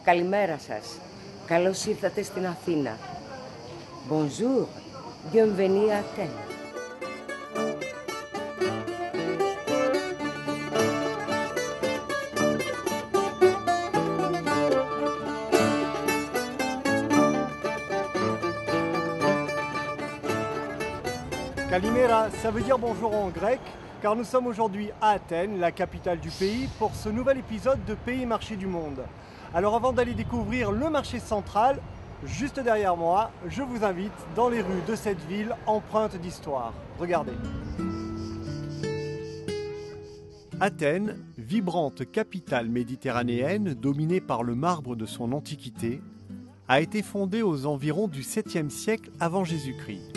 Καλημέρα σας. Καλώς ήρθατε στην Αθήνα. Bonjour. Bienvenue à Athènes. Kalimera, ça veut dire bonjour en grec, car nous sommes aujourd'hui à Athènes, la capitale du pays, pour ce nouvel épisode de Pays Marché du Monde. Alors avant d'aller découvrir le marché central, juste derrière moi, je vous invite dans les rues de cette ville empreinte d'histoire. Regardez. Athènes, vibrante capitale méditerranéenne dominée par le marbre de son antiquité, a été fondée aux environs du 7e siècle avant Jésus-Christ.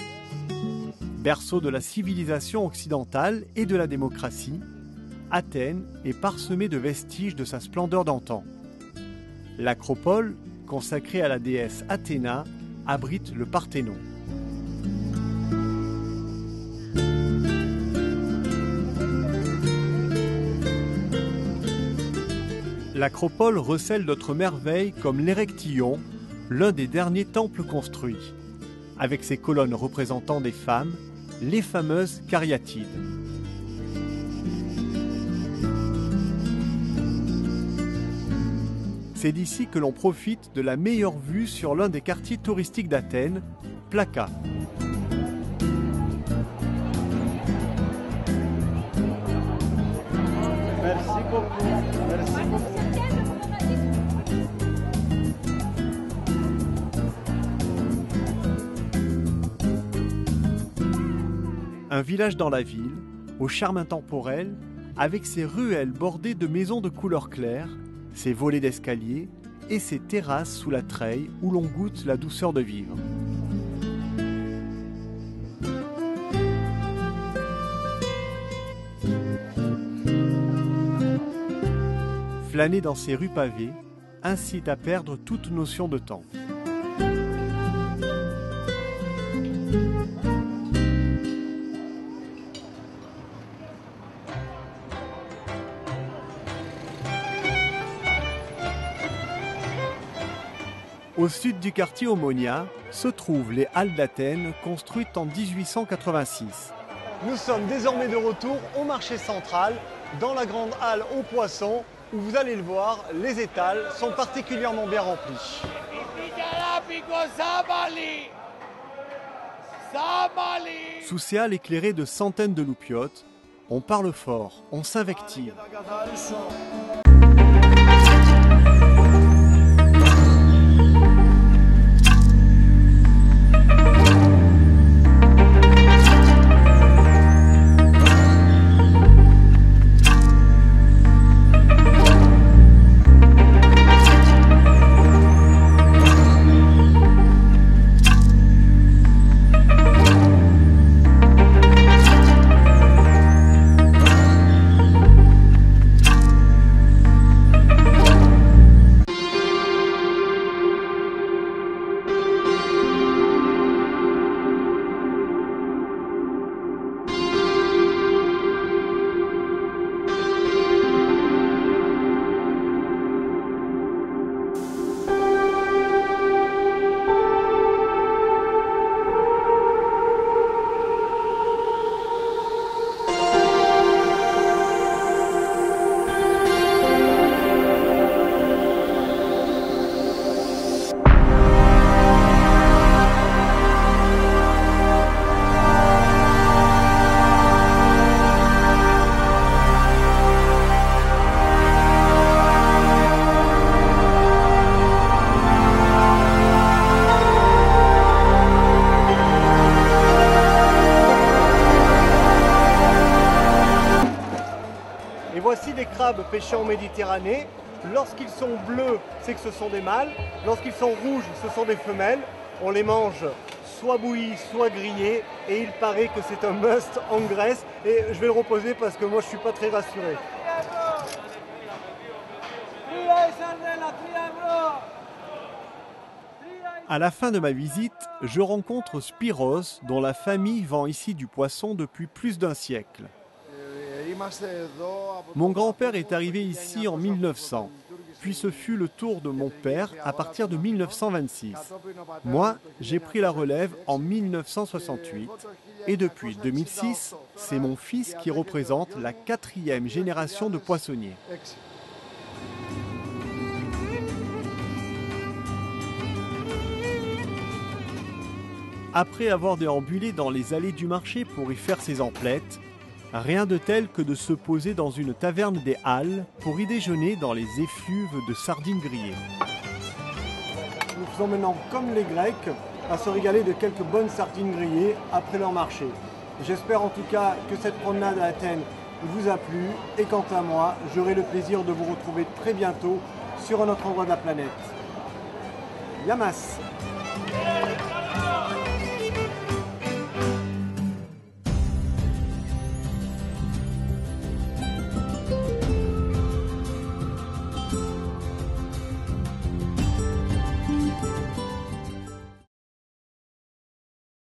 Berceau de la civilisation occidentale et de la démocratie, Athènes est parsemée de vestiges de sa splendeur d'antan. L'acropole, consacrée à la déesse Athéna, abrite le Parthénon. L'acropole recèle d'autres merveilles comme l'Érectillon, l'un des derniers temples construits, avec ses colonnes représentant des femmes, les fameuses cariatides. C'est d'ici que l'on profite de la meilleure vue sur l'un des quartiers touristiques d'Athènes, Plaka. Merci beaucoup. Merci beaucoup. Un village dans la ville, au charme intemporel, avec ses ruelles bordées de maisons de couleur claire, ses volets d'escalier et ses terrasses sous la treille où l'on goûte la douceur de vivre. Flâner dans ces rues pavées incite à perdre toute notion de temps. Au sud du quartier Omonia se trouvent les Halles d'Athènes construites en 1886. Nous sommes désormais de retour au marché central, dans la grande halle aux poissons, où vous allez le voir, les étals sont particulièrement bien remplis. Sous ces halles éclairées de centaines de loupiotes, on parle fort, on s'invective. Et voici des crabes pêchés en Méditerranée. Lorsqu'ils sont bleus, c'est que ce sont des mâles. Lorsqu'ils sont rouges, ce sont des femelles. On les mange soit bouillis, soit grillés. Et il paraît que c'est un must en Grèce. Et je vais le reposer parce que moi, je ne suis pas très rassuré. À la fin de ma visite, je rencontre Spiros, dont la famille vend ici du poisson depuis plus d'un siècle. Mon grand-père est arrivé ici en 1900. puis ce fut le tour de mon père à partir de 1926. Moi, j'ai pris la relève en 1968 et depuis 2006, c'est mon fils qui représente la 4e génération de poissonniers. Après avoir déambulé dans les allées du marché pour y faire ses emplettes, rien de tel que de se poser dans une taverne des Halles pour y déjeuner dans les effluves de sardines grillées. Nous faisons maintenant comme les Grecs, à se régaler de quelques bonnes sardines grillées après leur marché. J'espère en tout cas que cette promenade à Athènes vous a plu et quant à moi, j'aurai le plaisir de vous retrouver très bientôt sur un autre endroit de la planète. Yamas!